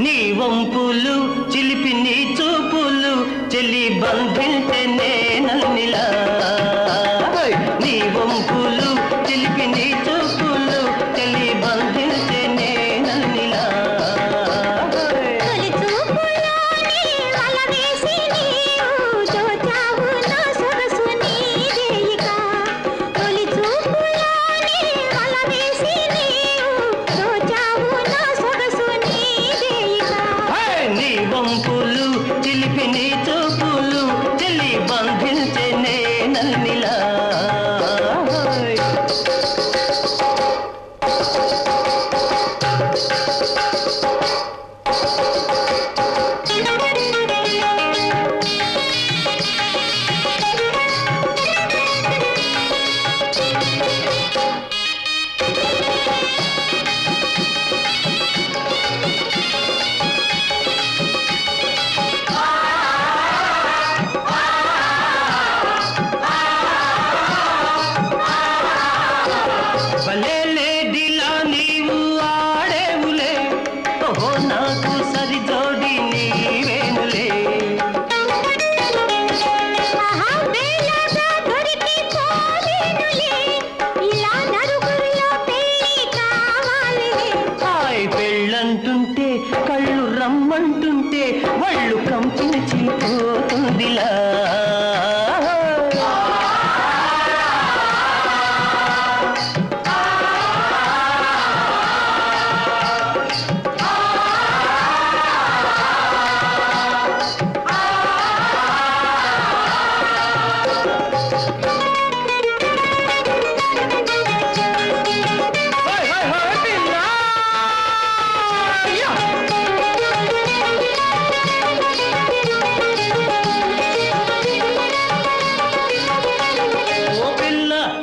నీ వంపులు చిలిపి నీ చూపులు చెలి బంధించే నేనల్నిలా నీ వంపులు చిలిపి నీ చూపులు చెలి బంధించే నేనల్నిలా వంపులు చిలిపి నీ చూపులు చెల్లి బంధించే నేనల్నిలా నాకు సరి జోడి నీవేనులే హాయ్ పెళ్ళంటుంటే కళ్ళు రమ్మంటుంటే వాళ్ళు కంపించిపోతుందిలా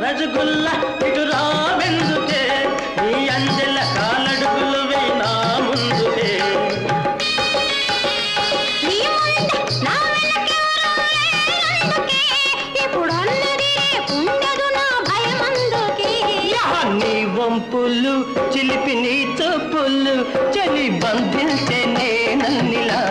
రజగుల్ల ఇటు రావెందుకే నీ అంజల కాలడుగులు వేనా ముందుకే నీ వంపులు చిలిపి నీ చూపులు చలి బంధించే నేనల్నిలా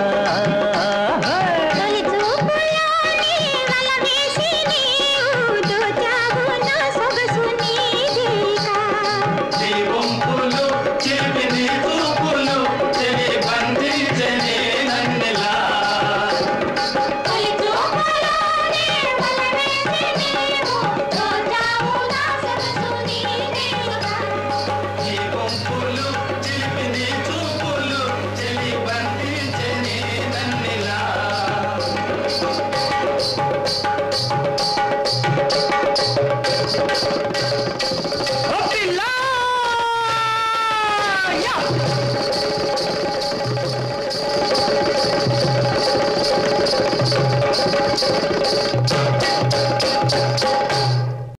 Yeah!